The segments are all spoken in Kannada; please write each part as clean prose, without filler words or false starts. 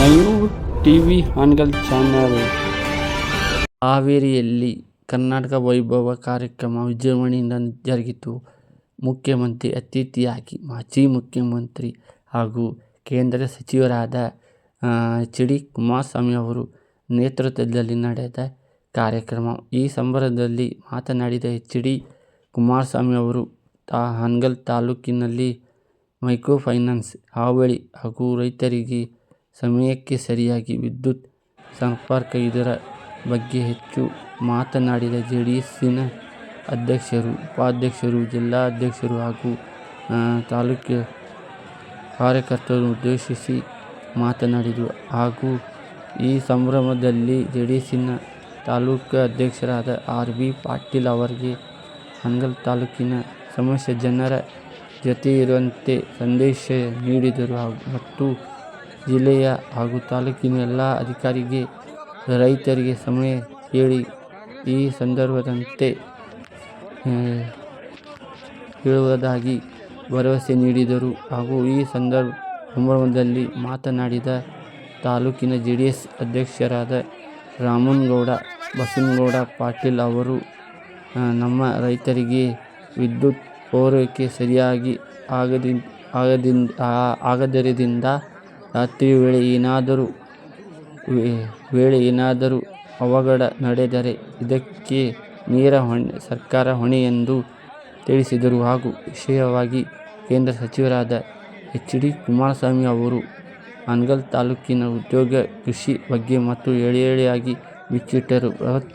Mayur TV Hangal channel. ಹಾವೇರಿಯಲ್ಲಿ ಕರ್ನಾಟಕ ವೈಭವ ಕಾರ್ಯಕ್ರಮ ವಿಜೃಂಭಣೆಯಿಂದ ಜರುಗಿತು. ಮುಖ್ಯಮಂತ್ರಿ ಅತಿಥಿಯಾಗಿ ಮಾಜಿ ಮುಖ್ಯಮಂತ್ರಿ ಹಾಗೂ ಕೇಂದ್ರ ಸಚಿವರಾದ ಎಚ್. ಡಿ. ಕುಮಾರಸ್ವಾಮಿ ಅವರ ನೇತೃತ್ವದಲ್ಲಿ ನಡೆದ ಕಾರ್ಯಕ್ರಮ. ಈ ಸಂದರ್ಭದಲ್ಲಿ ಮಾತನಾಡಿದ ಎಚ್. ಡಿ. ಕುಮಾರಸ್ವಾಮಿ ಅವರು ಹಾನಗಲ್ ತಾಲೂಕಿನಲ್ಲಿ ಮೈಕ್ರೋಫೈನಾನ್ಸ್ ಹಾವಳಿ ಹಾಗೂ ರೈತರಿಗೆ ಸಮಯಕ್ಕೆ ಸರಿಯಾಗಿ ವಿದ್ಯುತ್ ಸಂಪರ್ಕ ಇದರ ಬಗ್ಗೆ ಹೆಚ್ಚು ಮಾತನಾಡಿದ ಜೆಡಿಎಸ್ಸಿನ ಅಧ್ಯಕ್ಷರು, ಉಪಾಧ್ಯಕ್ಷರು, ಜಿಲ್ಲಾಧ್ಯಕ್ಷರು ಹಾಗೂ ತಾಲೂಕು ಕಾರ್ಯಕರ್ತರನ್ನು ಉದ್ದೇಶಿಸಿ ಮಾತನಾಡಿದರು. ಹಾಗೂ ಈ ಸಂಭ್ರಮದಲ್ಲಿ ಜೆಡಿಎಸ್ಸಿನ ತಾಲೂಕು ಅಧ್ಯಕ್ಷರಾದ ಆರ್. ಬಿ. ಪಾಟೀಲ್ ಅವರಿಗೆ ಹಾನಗಲ್ ತಾಲೂಕಿನ ಸಮಸ್ತ ಜನರ ಜೊತೆ ಇರುವಂತೆ ಸಂದೇಶ ನೀಡಿದರು ಮತ್ತು ಜಿಲ್ಲೆಯ ಹಾಗೂ ತಾಲೂಕಿನ ಎಲ್ಲ ಅಧಿಕಾರಿಗೆ ರೈತರಿಗೆ ಸಮಯ ಕೇಳಿ ಈ ಸಂದರ್ಭದಂತೆ ಹೇಳುವುದಾಗಿ ಭರವಸೆ ನೀಡಿದರು. ಹಾಗೂ ಈ ಸಂದರ್ಭದಲ್ಲಿ ಮಾತನಾಡಿದ ತಾಲೂಕಿನ ಜೆಡಿಎಸ್ ಅಧ್ಯಕ್ಷರಾದ ರಾಮನಗೌಡ ಬಸನಗೌಡ ಪಾಟೀಲ್ ಅವರು, ನಮ್ಮ ರೈತರಿಗೆ ವಿದ್ಯುತ್ ಪೂರೈಕೆ ಸರಿಯಾಗಿ ಆಗದಿದ್ದರಿಂದ ರಾತ್ರಿ ವೇಳೆ ಏನಾದರೂ ಅವಘಡ ನಡೆದರೆ ಇದಕ್ಕೆ ನೇರ ಸರ್ಕಾರ ಹೊಣೆ ಎಂದು ತಿಳಿಸಿದರು. ಹಾಗೂ ವಿಶೇಷವಾಗಿ ಕೇಂದ್ರ ಸಚಿವರಾದ ಎಚ್. ಡಿ. ಕುಮಾರಸ್ವಾಮಿ ಅವರು ಹಾನಗಲ್ ತಾಲೂಕಿನ ಉದ್ಯೋಗ, ಕೃಷಿ ಬಗ್ಗೆ ಮತ್ತು ಎಳೆಯಾಗಿ ಬಿಚ್ಚಿಟ್ಟರು ಬೃಹತ್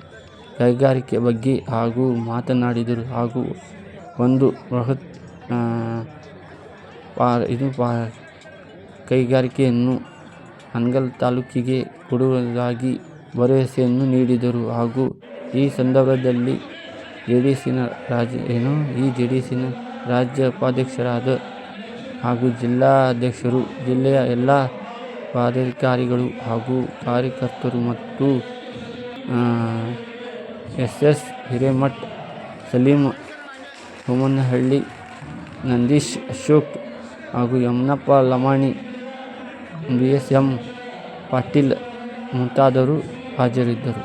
ಕೈಗಾರಿಕೆ ಬಗ್ಗೆ ಹಾಗೂ ಮಾತನಾಡಿದರು. ಹಾಗೂ ಒಂದು ಬೃಹತ್ ಕೈಗಾರಿಕೆಯನ್ನು ಹಾನಗಲ್ ತಾಲೂಕಿಗೆ ಕೊಡುವುದಾಗಿ ಭರವಸೆಯನ್ನು ನೀಡಿದರು. ಹಾಗೂ ಈ ಸಂದರ್ಭದಲ್ಲಿ ಜೆಡಿಎಸ್ಸಿನ ರಾಜ್ಯ ಉಪಾಧ್ಯಕ್ಷರಾದ ಹಾಗೂ ಜಿಲ್ಲಾಧ್ಯಕ್ಷರು, ಜಿಲ್ಲೆಯ ಎಲ್ಲ ಪದಾಧಿಕಾರಿಗಳು ಹಾಗೂ ಕಾರ್ಯಕರ್ತರು ಮತ್ತು ಎಸ್. ಎಸ್. ಹಿರೇಮಠ, ಸಲೀಂ, ಸೋಮನಹಳ್ಳಿ, ನಂದೀಶ್, ಅಶೋಕ್ ಹಾಗೂ Yamanappa Lamani, B. S. M. Patil ಮುಂತಾದವರು ಹಾಜರಿದ್ದರು.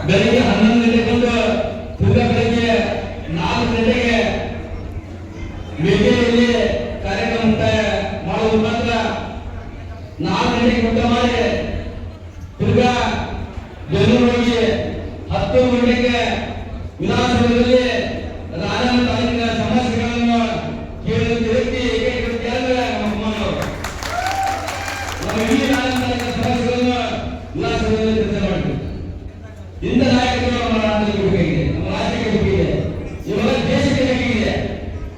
ಬೆಳಿಗ್ಗೆ 11 ಗಂಟೆಗೊಂದು ತಿರ್ಗಾ ಬೆಳಿಗ್ಗೆ 4 ಗಂಟೆಗೆ ವೇದಿಕೆಯಲ್ಲಿ ಕಾರ್ಯಕ್ರಮ ಮುಕ್ತಾಯ ಮಾಡುವ ಮುಖಾಂತರ 4 ಗಂಟೆಗೆ ಊಟ ಮಾಡಿ ತಿರ್ಗಾ ಬೆಂಗಳೂರು ಹೋಗಿ 10 ಗಂಟೆಗೆ ವಿಧಾನಸೌಧದಲ್ಲಿ ರಾಜನ ತಾಲೂಕಿನ ಸಮಸ್ಯೆಗಳನ್ನು ಕೇಳಿದ ವ್ಯಕ್ತಿ ನಮ್ಮ ಇಡೀ ರಾಜನ ತಾಲೂಕಿನ ಸಮಸ್ಯೆಗಳನ್ನು ವಿಧಾನಸೌಧದಲ್ಲಿ ಚರ್ಚೆ ಮಾಡ್ತೀವಿ. ಇಂಥ ನಾಯಕರು ನಮ್ಮ ರಾಜ್ಯಕ್ಕೆ ಬೇಕಾಗಿದೆ, ನಮ್ಮ ರಾಜ್ಯಕ್ಕೆ ಬೇಕಿದೆ, ಇವಾಗ ದೇಶಕ್ಕೆ ಬೇಕಿದೆ.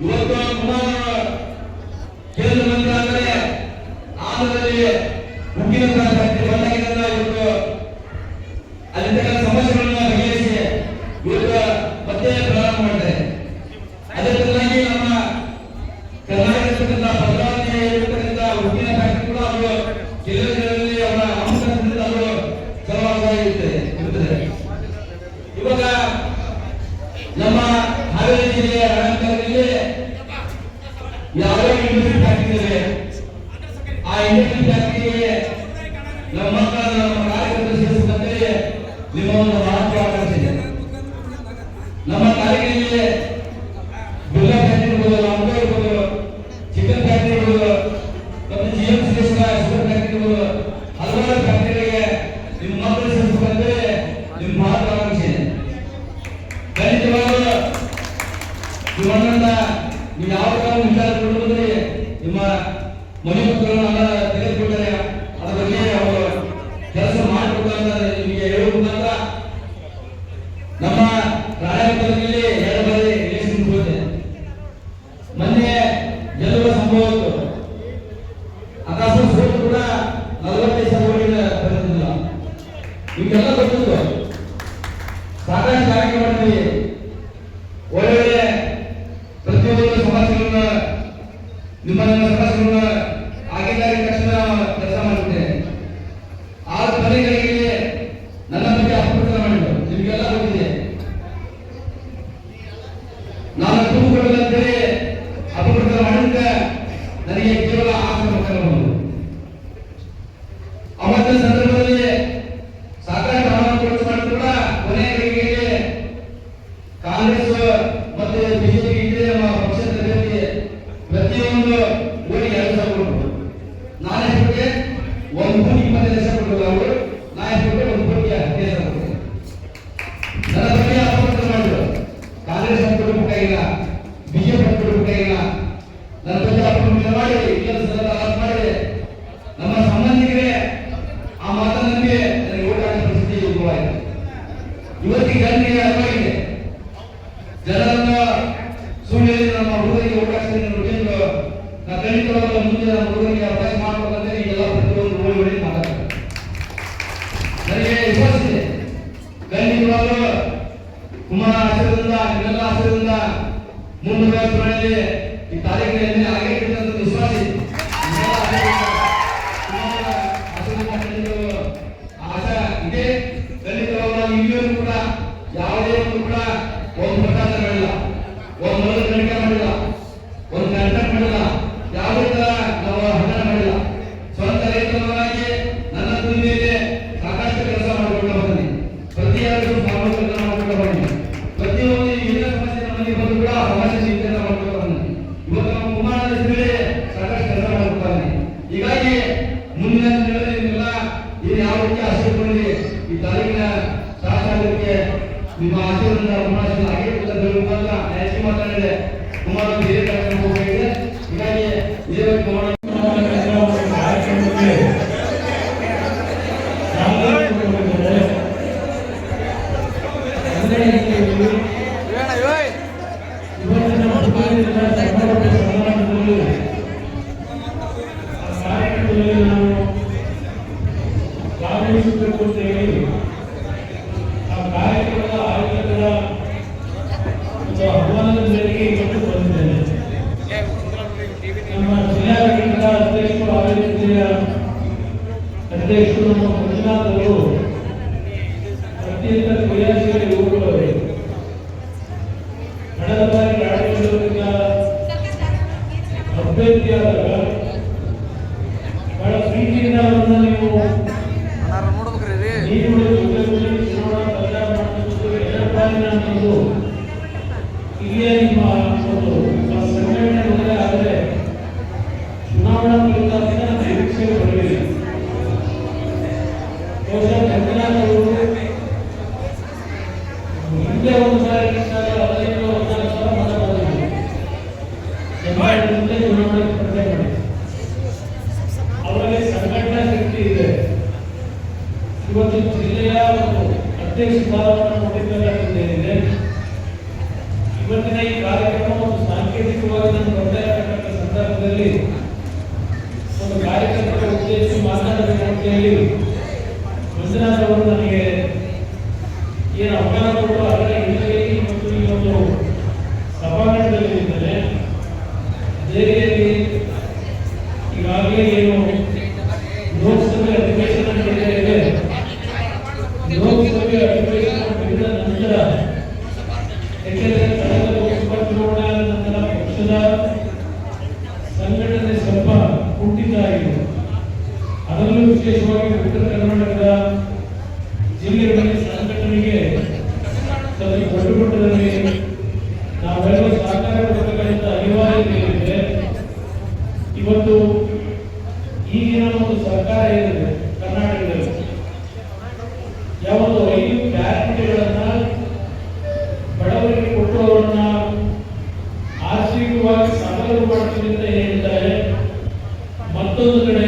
ಇವತ್ತು ಕುಮಾರ್ ಕೇಂದ್ರ ಮಂತ್ರಿ ಆದರೆ ಆಂಧ್ರದಲ್ಲಿ ಉಕ್ಕಿನ ಫ್ಯಾಕ್ಟರಿ ಬಂದಾಗಿದ್ದರಿಂದ ಇವತ್ತು ಅಲ್ಲಿಂದ ಸಮಸ್ಯೆಗಳನ್ನು ಬಗೆಹರಿಸಿ ಇವತ್ತು ಮತ್ತೆ ಪ್ರಾರಂಭ ಮಾಡ್ತಾರೆ. ಅದೇ ತರನಾಗಿ ನಮ್ಮ ಕರ್ನಾಟಕದ ಬದಲಾವಣೆ ಇರತಕ್ಕಂಥ ಉಕ್ಕಿನ ಫ್ಯಾಕ್ಟರಿ ಕೂಡ ಅವರು ಕೆಲವು ಜನರಲ್ಲಿ ಅವರ ಅಂಶದಿಂದ ಅವರು ಸಲುವಾಗಿರುತ್ತದೆ. ಇವಾಗ ನಮ್ಮ ಹಾವೇರಿ ಜಿಲ್ಲೆಯ ರಣಕಲ್ನಲ್ಲಿ ಯಾವ ಇಂಡಸ್ಟ್ರಿ ಫ್ಯಾಕ್ಟರಿ ಇದೆ, ಆ ಇಂಡಸ್ಟ್ರಿ ಫ್ಯಾಕ್ಟರಿ ಮನೆ ಮಕ್ಕಳನ್ನ ತೆಗೆದುಕೊಂಡರೆ ಅದರ ಬಗ್ಗೆ ಅವರು ಕೆಲಸ ಮಾಡಿಕೊಡ್ತಾರೆ ನಿಮಗೆ ಹೇಳುವ ಮುಖಾಂತರ ನಮ್ಮ ರಾಯಪುರದಲ್ಲಿ 2 ಬಾರಿ ಎಲೆಕ್ಷನ್ ಹೋಗಿದೆ. ಮೊನ್ನೆ ಗೆಲ್ಲುವ ಸಂಭವ ಇತ್ತು. ಅಕಸ್ಮಾತ್ ಸೋತು ಕೂಡ 45 ಓಟಿನ ಬರುತ್ತಿಲ್ಲ. ನಿಮಗೆಲ್ಲ ಗೊತ್ತಿತ್ತು. ಸಾಕಷ್ಟು ಕಾರ್ಯಕ್ರಮ ಮಾಡಿದ್ವಿ. ಒಳ್ಳೆ ಪ್ರತಿಯೊಂದು ಸಮಸ್ಯೆಗಳನ್ನ ನಿಮ್ಮ ಸಮಸ್ಯೆಗಳನ್ನ ಆಗಿದ್ದಾರೆ ತಕ್ಷಣ ಕೆಲಸ ಮಾಡುತ್ತೇನೆ. ಆ ಕೊನೆಗಳಿಗೆ ನನ್ನ ಬಗ್ಗೆ ಅಪಪ್ರಚಾರ ಮಾಡಿದ್ರು. ನಿಮಗೆಲ್ಲ ಗೊತ್ತಿದೆ. ನಾನು ಕೂತ್ಕೊಳ್ಳದಂತೇಳಿ ಅಪಪ್ರಚಾರ ಮಾಡಿದ್ರೆ ನನಗೆ ಕೇವಲ 6 ಮಕ್ಕಳು ಬಂದರು. ಅವತ್ತಿನ ಸಂದರ್ಭದಲ್ಲಿ ಸಾಕಷ್ಟು ಹಣವನ್ನು ಖರ್ಚು ಮಾಡಿ ಕೂಡ ಕೊನೆಗಳಿಗೆ ಕಾಂಗ್ರೆಸ್ ಮತ್ತು ಬಿಜೆಪಿ ಇದ್ರೆ ನಮ್ಮ ಪಕ್ಷದ ಪ್ರತಿಯೊಂದು ಓಡಿ 2 ಸಾವಿರ ಕೊಟ್ಟರು. ನಾನು ಎಷ್ಟಕ್ಕೆ 1,20,000 ಲಕ್ಷ ಕೊಟ್ಟರು. ಅವರು ನಾ ಎಷ್ಟಕ್ಕೆ 1,15,000 ಕೊಟ್ಟರು. ನನ್ನ ಬಗ್ಗೆ ಅಪಪ್ರಚಾರ ಮಾಡಿದ್ರು. ಕಾಂಗ್ರೆಸ್ ಅಂತ ಕೊಡಬೇಕಾಗಿಲ್ಲ, ಬಿಜೆಪಿ ಅಂತ ಕೊಡಬೇಕಾಗಿಲ್ಲ. ನನ್ನ ಬಗ್ಗೆ ಅಪಪ್ರಚಾರ ಮಾಡಿ ಮಾಡಿ ನಮ್ಮ ಸಂಬಂಧಿಕರೇ ಆ ಮಾತನ್ನೇ ನನಗೆ ಓಟ್ ಹಾಕೋ ಪರಿಸ್ಥಿತಿ ಉದ್ಭವವಾಯಿತು. ಇವತ್ತಿಗೆ ಜನರಿಗೆ ಅರ್ಥವಾಗಿದೆ. ಜನರನ್ನ ಸುಳ್ಳು ನಮ್ಮ ಹುಡುಗರಿಗೆ ಓಟ್ ಹಾಕ್ತೀನಿ ನೋಡಿಕೊಂಡು ನಾ ಖಂಡಿತವಾಗಲೂ ಮುಂದೆ ನಮ್ಮ ಹುಡುಗರಿಗೆ ಅವಕಾಶ ಮಾಡಬೇಕಂತ ಎಲ್ಲ ಪ್ರತಿಯೊಂದು ಓಡಿ ಮಾತಾಡ್ತಾರೆ. ನನಗೆ ವಿಶ್ವಾಸ ಇದೆ. ಖಂಡಿತವಾಗಲೂ ಕುಮಾರ ಆಶೀರ್ವಾದದಿಂದ ನಿಮ್ಮೆಲ್ಲ ಆಶೀರ್ವಾದದಿಂದ ಮುಂದಿನ ಚುನಾವಣೆಯಲ್ಲಿ ಈ ತಾರೀಕಿನಲ್ಲಿ ಆಗೇಕಿದೆ ಅಂತ ವಿಶ್ವಾಸ ಇದೆ. ಆಶಾ ಇದೆ. ಖಂಡಿತವಾಗಲೂ ಇಲ್ಲಿಯೂ ಕೂಡ ಯಾವುದೇ ಒಂದು ಕೂಡ ಒಂದು ಪ್ರಚಾರ ಮಾಡಿಲ್ಲ, ಒಂದು ಮೊದಲು ತನಿಖೆ ಮಾಡಿಲ್ಲ, ಒಂದು ಕಾಂಟ್ರಾಕ್ಟ್ ಮಾಡಿಲ್ಲ, ಯಾವುದೇ ತರ ನಾವು ಹಣ ಮಾಡಿಲ್ಲ. ಸ್ವಂತ ರೈತನಾಗಿ ನನ್ನ ಮೇಲೆ ಸಾಕಷ್ಟು ಕೆಲಸ ಮಾಡಿಕೊಂಡು ಬಂದಿದ್ದೀನಿ. ಪ್ರತಿಯೊಂದು ಸಾಮೂಹಿಕ ಕೆಲಸ ಮಾಡಿಕೊಂಡು ಬಂದಿದ್ದೀನಿ. ಪ್ರತಿಯೊಂದು ಏನೇ ಸಮಸ್ಯೆ ನಮಗೆ ಬಂದು ಕೂಡ ಸಮಸ್ಯೆ ಚಿಂತನೆ ಮಾಡಿಕೊಂಡು ಬಂದಿದ್ದೀನಿ. ಇವತ್ತು ನಮ್ಮ ಕುಮಾರ ಮೇಲೆ ಸಾಕಷ್ಟು ಕೆಲಸ ಮಾಡಿಕೊಂಡು ಬಂದಿದ್ದೀನಿ. ಹೀಗಾಗಿ ಮುಂದಿನ ದಿನಗಳಲ್ಲಿ ಏನು ಯಾವ ರೀತಿ ಆಶೀರ್ವಾದ ಈ ತಾಲೂಕಿನ ಶಾಸಕರಿಗೆ ನಿಮ್ಮ ಆಶೀರ್ವಾದ ಕುಮಾರಸ್ವಾಮಿ ಆಗಿರುತ್ತದೆ ಹೇಳುವುದಲ್ಲ. ಹೆಚ್ಚಿಗೆ ಮಾತಾಡಿದೆ ಕುಮಾರ ಬೇರೆ ಕಾರ್ಯಕ್ರಮ ಹೋಗಿದೆ. ಹೀಗಾಗಿ ಇದೇ ಬಗ್ಗೆ ಕುಮಾರ ಅಧ್ಯಕ್ಷರು ನಮ್ಮ ಮಂಜುನಾಥ್ ಅವರು ಅತ್ಯಂತ ಕ್ರಿಯಾಶೀಲ ಯುವಕರು. ಕಳೆದ ಬಾರಿ ಆಡಳಿತದಿಂದ ಅಭ್ಯರ್ಥಿಯಾದಾಗ ಬಹಳ ಪ್ರೀತಿಯಿಂದ ಅವರನ್ನ ನೀವು ಚುನಾವಣಾ ಪ್ರಚಾರ ಮಾಡುವುದು ಅನ್ನೋದು ಇಲ್ಲಿಯೇ ನಿಮ್ಮ ಒಂದು ಸಂಘಟನೆ ಆದರೆ ಚುನಾವಣಾ ಫಲಿತಾಂಶ ನಿರೀಕ್ಷೆಗೆ ಬರಲಿಲ್ಲ. ಮಂಜುನಾಥ್ ಅವರು ಹಿಂದೆ ಒಂದು ಸಾರಿ 15-14 ಸಾವಿರ ಮತ ಬಂದಿದೆ. ಮುಂದೆ ಚುನಾವಣೆ ಸ್ಪರ್ಧೆ ಮಾಡಿ ಅವರಿಗೆ ಸಂಘಟನಾ ಶಕ್ತಿ ಇದೆ. ಇವತ್ತು ಜಿಲ್ಲೆಯ ಒಂದು ಅಧ್ಯಕ್ಷ ಸ್ಥಾನವನ್ನು ನೋಡಿದ್ದೇನೆ. ಇವತ್ತಿನ ಈ ಕಾರ್ಯಕ್ರಮ ಒಂದು ಸಾಂಕೇತಿಕವಾಗಿ ನಾನು ಬರ್ತಾ ಇರತಕ್ಕಂಥ ಸಂದರ್ಭದಲ್ಲಿ ಒಂದು ಕಾರ್ಯಕ್ರಮದ ಉದ್ದೇಶಿಸಿ ಮಾತನಾಡಬೇಕು ಅಂತ ಹೇಳಿ ಮಂಜುನಾಥ್ ಅವರು ನನಗೆ ಏನು ಅವಕಾಶ ಕೊಟ್ಟು ಅದರ ಹಿನ್ನೆಲೆಯಲ್ಲಿ ಮತ್ತು ಈ ಒಂದು ಸಭಾಂಗಣದಲ್ಲಿ ಇದ್ದಾರೆ. ಅದೇ ರೀತಿ ಈಗಾಗಲೇ ಏನು ಲೋಕಸಭೆ ಅಧಿವೇಶನ ನಡೆಯಲಿದೆ. ಲೋಕಸಭೆ ಅಧಿವೇಶನ ಮುಗಿದ ನಂತರ ಏಕೆಂದರೆ ಕಳೆದ ಲೋಕಸಭಾ ಚುನಾವಣೆಯ ನಂತರ ಪಕ್ಷದ ಸಂಘಟನೆ ಸ್ವಲ್ಪ ಕುಂಠಿತ ಆಗಿದೆ. ಅದರಲ್ಲೂ ವಿಶೇಷವಾಗಿ ಉತ್ತರ ಕರ್ನಾಟಕದ ಜಿಲ್ಲೆಗಳಲ್ಲಿ ಸಂಘಟನೆಗೆ ಸ್ವಲ್ಪ ದೊಡ್ಡಮಟ್ಟದಲ್ಲಿ ನಾವೆಲ್ಲ ಸಹಕಾರ ಕೊಡಬೇಕಾದ ಅನಿವಾರ್ಯತೆ ಇದೆ. ಇವತ್ತು ಈಗಿನ ಒಂದು ಸರ್ಕಾರ ಏನಿದೆ ಕರ್ನಾಟಕದಲ್ಲಿ ಯಾವುದು 5 ಗ್ಯಾರಂಟಿಗಳನ್ನ ಬಡವರಿಗೆ ಕೊಟ್ಟು ಅವರನ್ನ ಆರ್ಥಿಕವಾಗಿ ಸಬಲರು ಮಾಡ್ತೀವಿ ಅಂತ ಹೇಳಿದ್ದಾರೆ. ಮತ್ತೊಂದು ಕಡೆ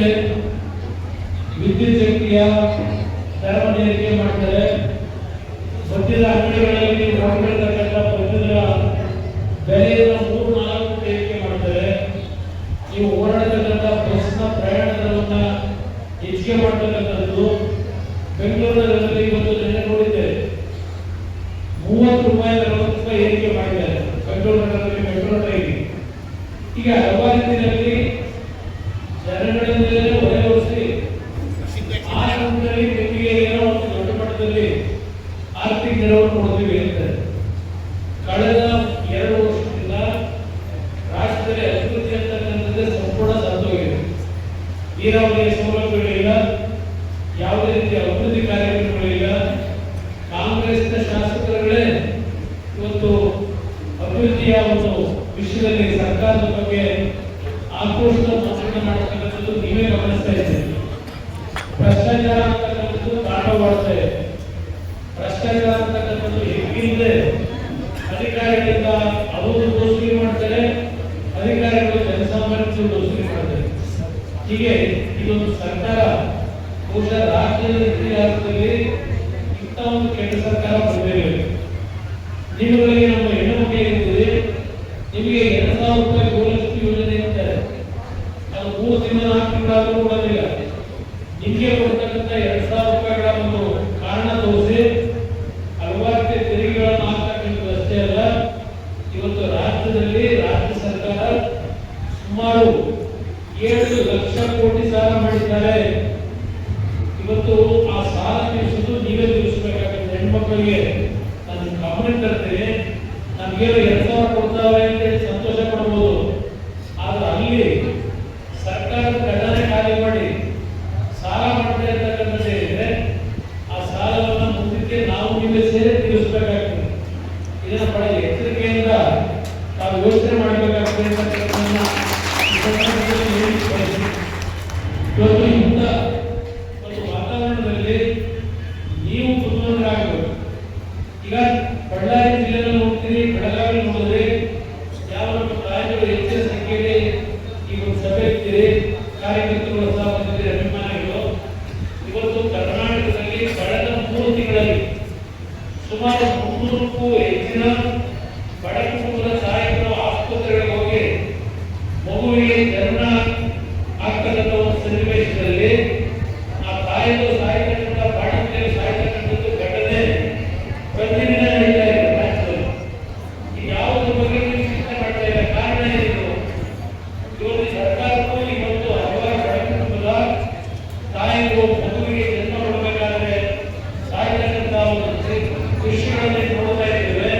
ವಿದ್ಯುತ್ ಶಕ್ತಿಯ ದರ ಏರಿಕೆ ಮಾಡ್ತಾರೆ. ಮದ್ಯದ ಅಂಗಡಿಗಳಲ್ಲಿ ಹೊರಗಿರ್ತಕ್ಕಂಥ ಮದ್ಯದ ಬೆಲೆಯನ್ನು 3-4 ಏರಿಕೆ ಮಾಡ್ತಾರೆ. ನೀವು ಓಡಾಡತಕ್ಕಂಥ ಬಸ್ನ ಪ್ರಯಾಣ ದರವನ್ನ ಹೆಚ್ಚಿಗೆ ಮಾಡ್ತಕ್ಕಂಥದ್ದು. ಬೆಂಗಳೂರಿನಲ್ಲಿ ಇವತ್ತು ನೆನೆ ನೋಡಿದ್ದೆ, 30 ರೂಪಾಯಿ 40 ರೂಪಾಯಿ ಏರಿಕೆ ಮಾಡಿದ್ದಾರೆ ಬೆಂಗಳೂರು ನಗರದಲ್ಲಿ ಮೆಟ್ರೋ ರೈಲ್. ಈಗ ಹಲವಾರು ರೀತಿಯಲ್ಲಿ ಜನಗಳಿಂದಲೇ ಹೊರೆಗೊಳಿಸಿ ಆ ಹಂತದಲ್ಲಿ ನಿಮಗೆ ಏನೋ ಒಂದು ದೊಡ್ಡ ಮಟ್ಟದಲ್ಲಿ ಆರ್ಥಿಕ ನೆರವನ್ನು ಕೊಡ್ತೀವಿ ಅಂತಾರೆ. ಕಳೆದ 2 ವರ್ಷದಿಂದ ರಾಷ್ಟ್ರದಲ್ಲಿ ಅಭಿವೃದ್ಧಿ ಅಂತಕ್ಕಂಥದ್ದೇ ಸಂಪೂರ್ಣ ಸತ್ತೋಗಿದೆ. ನೀರಾವರಿಯ ಸೌಲಭ್ಯಗಳಿಲ್ಲ, ಯಾವುದೇ ರೀತಿಯ ಅಭಿವೃದ್ಧಿ ಕಾರ್ಯಕ್ರಮಗಳಿಲ್ಲ. ಕಾಂಗ್ರೆಸ್ನ ಶಾಸಕರುಗಳೇ ಇವತ್ತು ಅಭಿವೃದ್ಧಿಯ ಒಂದು ವಿಷಯದಲ್ಲಿ ಸರ್ಕಾರದ ಬಗ್ಗೆ ಆಕ್ರೋಶ ಮಾತುಕತೆ ಮಾಡತಕ್ಕಂಥದ್ದು ನೀವೇ ಗಮನಿಸ್ತಾ ಇದ್ದೀರಿ. ಭ್ರಷ್ಟಾಚಾರ ಅಂತಕ್ಕಂಥದ್ದು ಕಾಟವಾಡ್ತಾ ಇದೆ. ಭ್ರಷ್ಟಾಚಾರ ಅಂತಕ್ಕಂಥದ್ದು ಹೇಗಿದೆ, ಅಧಿಕಾರಿಗಳಿಂದ ಅವರು ದೋಷಣೆ ಮಾಡ್ತಾರೆ, ಅಧಿಕಾರಿಗಳು ಜನಸಾಮಾನ್ಯರು ದೋಷಣೆ ಮಾಡ್ತಾರೆ. ಹೀಗೆ ಇದೊಂದು ಸರ್ಕಾರ ಬಹುಶಃ ರಾಜ್ಯದ ಇತಿಹಾಸದಲ್ಲಿ ಇಂಥ ಒಂದು ಕೆಟ್ಟ ಸರ್ಕಾರ ಬಂದಿರಲಿಲ್ಲ. ನಿಮಗೆ ನಮ್ಮ ಹೆಣ್ಣು ಮಕ್ಕಳಿಗೆ ನಿಮಗೆ 2,000 ರೂಪಾಯಿ ಗೃಹಲಕ್ಷ್ಮಿ ಯೋಜನೆ ಅಂತಾರೆ. ಅದು 3 ತಿಂಗಳ 4 ತಿಂಗಳಾದರೂ ಕೊಡೋದಿಲ್ಲ. ನಿಮಗೆ ಕೊಡ್ತಕ್ಕಂಥ 2,000 ರೂಪಾಯಿಗಳ ಒಂದು ಕಾರಣ ತೋರಿಸಿ ಹಲವಾರು ತೆರಿಗೆಗಳನ್ನು ಹಾಕತಕ್ಕಂಥದ್ದು ಅಷ್ಟೇ ಅಲ್ಲ, ಇವತ್ತು ರಾಜ್ಯದಲ್ಲಿ ರಾಜ್ಯ ಸರ್ಕಾರ ಸುಮಾರು 7 ಲಕ್ಷ ಕೋಟಿ ಸಾಲ ಮಾಡಿದ್ದಾರೆ. ಇವತ್ತು ಆ ಸಾಲ ತೀರಿಸೋದು ನೀವೇ ತೀರಿಸಬೇಕಾಗುತ್ತೆ. ಹೆಣ್ಮಕ್ಕಳಿಗೆ ನಾನು ಗಮನ ತರ್ತೇನೆ, ನಮಗೇನು 2,000 ಕೊಡ್ತಾವೆ ಅಂತೇಳಿ ಸಂತೋಷ ಪಡ್ಬೋದು. ಆದ್ರೆ ಅಲ್ಲಿ ಸರ್ಕಾರದ ಖಜಾನೆ ಖಾಲಿ ಮಾಡಿ ಸಾಲ ಮಾಡ್ತಾ ಇರ್ತಕ್ಕಂಥದ್ದು ಇದೆ. ಆ ಸಾಲವನ್ನು ಮುಂದಕ್ಕೆ ನಾವು ನೀವೇ ಸೇರಿ ತೀರಿಸಬೇಕಾಗ್ತದೆ. ಇದನ್ನ ಬಹಳ ಎಚ್ಚರಿಕೆಯಿಂದ ನಾವು ಯೋಚನೆ ಮಾಡಬೇಕಾಗ್ತದೆ ಅಂತಕ್ಕಂಥದ್ದನ್ನ ಇವತ್ತು ಇಂಥ ಒಂದು ವಾತಾವರಣದಲ್ಲಿ ನೀವು ಕುತೂಹಲರಾಗಬೇಕು. ಈಗ ಬಳ್ಳಾರಿ ಜಿಲ್ಲೆಯಲ್ಲಿ ನೋಡ್ತೀರಿ, ಬೆಳಗಾವಿ ನೋಡಿದ್ರೆ ಯಾವ ರಾಜ್ಯಗಳು ಹೆಚ್ಚಿನ ಸಂಖ್ಯೆಯಲ್ಲಿ ಈ ಒಂದು ಸಭೆ ಇರ್ತೀರಿ, ಕಾರ್ಯಕರ್ತರು ಸಹ ಬಂದಿದ್ದೀರಿ, ಅಭಿಮಾನಿಗಳು. ಇವತ್ತು ಕರ್ನಾಟಕದಲ್ಲಿ ಕಳೆದ 3 ತಿಂಗಳಲ್ಲಿ ಸುಮಾರು 300ಕ್ಕೂ ಹೆಚ್ಚಿನ ಬಡ ಕುಟುಂಬದ ತಾಯಿಗಳು ಆಸ್ಪತ್ರೆಗಳಿಗೆ ಹೋಗಿ ಮಗುವಿಗೆ ಜನ್ಮ ಆಗ್ತಕ್ಕಂಥ ಒಂದು ಸನ್ನಿವೇಶದಲ್ಲಿ ಆ ತಾಯಿಗಳು ಸಾಯ್ತಕ್ಕಂಥ ಬಾಣಂತಿಯರು ಸಾಯ್ತಕ್ಕಂಥದ್ದು ಘಟನೆ ಪ್ರತಿದಿನ ನಡೀತಾ ಇದೆ ರಾಜ್ಯದಲ್ಲಿ. ಈ ಯಾವುದ್ರ ಬಗ್ಗೆ ಚಿಂತೆ ಮಾಡ್ತಾ ಇಲ್ಲ. ಕಾರಣ ಏನು? ಇವತ್ತು ಸರ್ಕಾರಕ್ಕೂ ಇವತ್ತು ಹಲವಾರು ಬಡ ಕುಟುಂಬದ ತಾಯಿಗಳು ಮಗುವಿಗೆ ಜನ್ಮ ಕೊಡಬೇಕಾದ್ರೆ ಸಾಯ್ತಕ್ಕಂಥ ಒಂದು ದೃಶ್ಯಗಳನ್ನು ನೋಡ್ತಾ ಇದ್ದೇವೆ.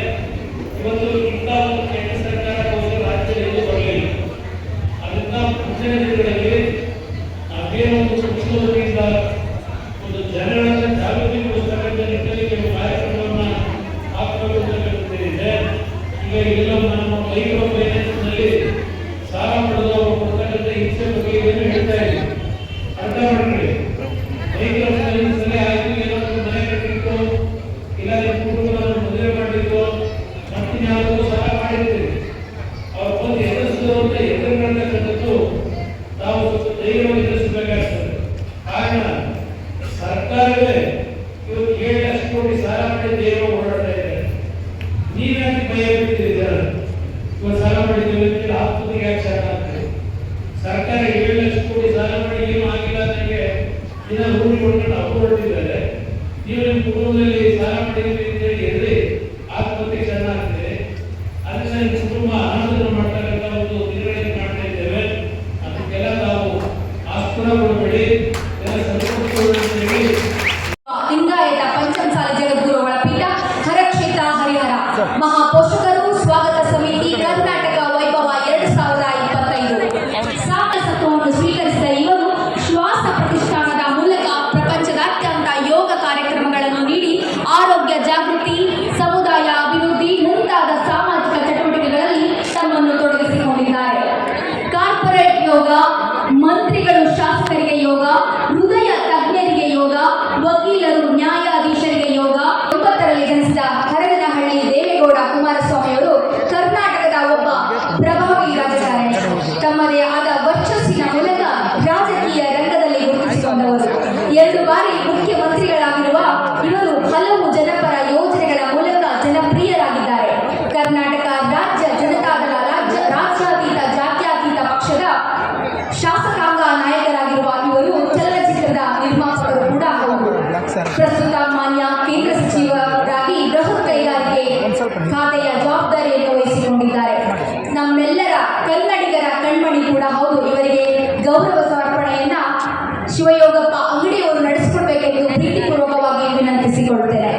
ಇವತ್ತು ಇಂಥ ಒಂದು ಕೆಟ್ಟ ಸರ್ಕಾರ ರಾಜ್ಯದಲ್ಲಿ ಬರಲಿಲ್ಲ. ಅದರಿಂದ ಮುಂದಿನ ದಿನಗಳಲ್ಲಿ ನಾವೇನೋ ಒಂದು ಸಂಶೋಧನೆಯಿಂದ ಒಂದು ಜನರನ್ನ ಜಾಗೃತಿ ಮೂಡಿಸ್ತಕ್ಕಂಥ ನಿಟ್ಟಿನಲ್ಲಿ ಕೆಲವು ಕಾರ್ಯಕ್ರಮವನ್ನು ಹಾಕಬೇಕು ಅಂತಕ್ಕಂಥದ್ದಿದೆ. ಈಗ ಎಲ್ಲ ನಮ್ಮ ಮೈಕ್ರೋ ಫೈನಾನ್ಸ್ನಲ್ಲಿ ಸಾಲ ಪಡೆದವರು ಕೊಡ್ತಕ್ಕಂಥ ಹಿಂಸೆ ಬಗ್ಗೆ ಏನು ಹೇಳ್ತಾ ಇದೆ ಅರ್ಥ ಮಾಡ್ಕೊಳ್ಳಿ. ಮೈಕ್ರೋ ಫೈನಾನ್ಸ್ ಅಲ್ಲಿ ಆಯ್ತು, ಏನಾದ್ರು ಮನೆ ಕಟ್ಟಿತ್ತು, ಇಲ್ಲ ನಿಮ್ಮ ಕುಟುಂಬವನ್ನು ಮದುವೆ ಮಾಡಿತ್ತು, ಮತ್ತಿನ್ಯಾವುದೋ ಸಾಲ ಮಾಡಿರ್ತೀವಿ. ಅವ್ರು ಬಂದು ಎದುರಿಸಿದ್ರು ಅಂತ ಎದುರು ಮಾಡ್ತಕ್ಕಂಥದ್ದು ನಾವು ಸ್ವಲ್ಪ ಧೈರ್ಯವಾಗಿ ಎದುರಿಸಬೇಕಾಗ್ತದೆ. ಕಾರಣ ಸರ್ಕಾರವೇ ಇವತ್ತು 7 ಲಕ್ಷ ಕೋಟಿ ಸಾಲ ಮಾಡಿ ಧೈರ್ಯ ಓಡಾಡ್ತಾ ಇದ್ದಾರೆ. ನೀವ್ಯಾಕೆ ಭಯ ಬೀಳ್ತೀರಿ? ಇವತ್ತು ಸಾಲ ಮಾಡಿದ್ದೇವೆ ಅಂತ ಆತ್ಮಹತ್ಯೆಗೆ ಯಾಕೆ ಸಾಲ ಆಗ್ತದೆ? ಸರ್ಕಾರ 7 ಲಕ್ಷ ಕೋಟಿ ಸಾಲ ಮಾಡಿ ಏನು ಆಗಿಲ್ಲ ನನಗೆ ಇನ್ನ ರೂಢಿ ಮಾಡ್ಕೊಂಡು ಅವರು ಹೊರಟಿದ್ದಾರೆ. ನೀವು ನಿಮ್ಮ ಕುಟುಂಬದಲ್ಲಿ ಸಾಲ ಮಾಡಿದ್ದೀವಿ ಅಂತ ಹೇಳಿ ಎಲ್ಲಿ ಆತ್ಮಹತ್ಯೆಗೆ ಶರಣ ಆಗ್ತದೆ. ಅದನ್ನ ನಿಮ್ಮ ಕುಟುಂಬ ಅನಾಥನ ಮಾಡ್ತಕ್ಕಂಥ ಒಂದು ನಿರ್ವಹಣೆ ಮಾಡ್ತಾ ಇದ್ದೇವೆ. ಅದಕ್ಕೆಲ್ಲ ನಾವು ಆಸ್ಪದ ಕೊಡಬೇಡಿ, ಎಲ್ಲ ಸಂತೋಷ. ಲಿಂಗಾಯತ ಪಂಚಮಸಾಲಿ ಜಗದ್ಗುರುಗಳ ಪೀಠ ಹರಕ್ಷೇತ್ರ ಹರಿಹರ ಮಹಾಪೋಷಕರು ಸ್ವಾಗತ ಸಮಿತಿ ಕರ್ನಾಟಕ ವೈಭವ 2025 ಸಾಮಸತ್ವವನ್ನು ಸ್ವೀಕರಿಸಿದ ಇವರು ಶ್ವಾಸ ಪ್ರತಿಷ್ಠಾನದ ಮೂಲಕ ಪ್ರಪಂಚದಾದ್ಯಂತ ಯೋಗ ಕಾರ್ಯಕ್ರಮಗಳನ್ನು ನೀಡಿ ಆರೋಗ್ಯ ಜಾಗೃತಿ, ಸಮುದಾಯ ಅಭಿವೃದ್ಧಿ ಮುಂತಾದ ಸಾಮಾಜಿಕ ಚಟುವಟಿಕೆಗಳಲ್ಲಿ ತಮ್ಮನ್ನು ತೊಡಗಿಸಿಕೊಂಡಿದ್ದಾರೆ. ಕಾರ್ಪೊರೇಟ್ ಯೋಗ, ಮಂತ್ರಿಗಳು ಶಾಸಕರಿಗೆ ಯೋಗ, ಹೃದಯ ತಜ್ಞರಿಗೆ ಯೋಗ, ವಕೀಲರು ನ್ಯಾಯಾಧೀಶರಿಗೆ ಯೋಗ. 90ರಲ್ಲಿ ಜನಿಸಿದ ಹರಗನಹಳ್ಳಿ ದೇವೇಗೌಡ ಕುಮಾರಸ್ವಾಮಿಯವರು ಕರ್ನಾಟಕದ ಒಬ್ಬ ಪ್ರಭಾವಿ ರಾಜಕಾರಣಿ. ತಮ್ಮದೇ ಆದ ವರ್ಚಸ್ಸಿನ ಮೂಲಕ ರಾಜ ಶಾಸಕಾಂಗ ನಾಯಕರಾಗಿರುವ ಇವರು ಚಲನಚಿತ್ರದ ನಿರ್ಮಾಪಕರು ಕೂಡ ಹೌದು. ಪ್ರಸ್ತುತ ಮಾನ್ಯ ಕೇಂದ್ರ ಸಚಿವರಾಗಿ ಬೃಹತ್ ಕೈಗಾರಿಕೆ ಖಾತೆಯ ಜವಾಬ್ದಾರಿಯನ್ನು ವಹಿಸಿಕೊಂಡಿದ್ದಾರೆ. ನಮ್ಮೆಲ್ಲರ ಕನ್ನಡಿಗರ ಕಣ್ಮಣಿ ಕೂಡ ಹೌದು. ಇವರಿಗೆ ಗೌರವ ಸಮರ್ಪಣೆಯನ್ನ ಶಿವಯೋಗಪ್ಪ ಅಂಗಡಿಯವರು ನಡೆಸಿಕೊಡ್ಬೇಕೆಂದು ಪ್ರೀತಿಪೂರ್ವಕವಾಗಿ ವಿನಂತಿಸಿಕೊಳ್ತೇನೆ.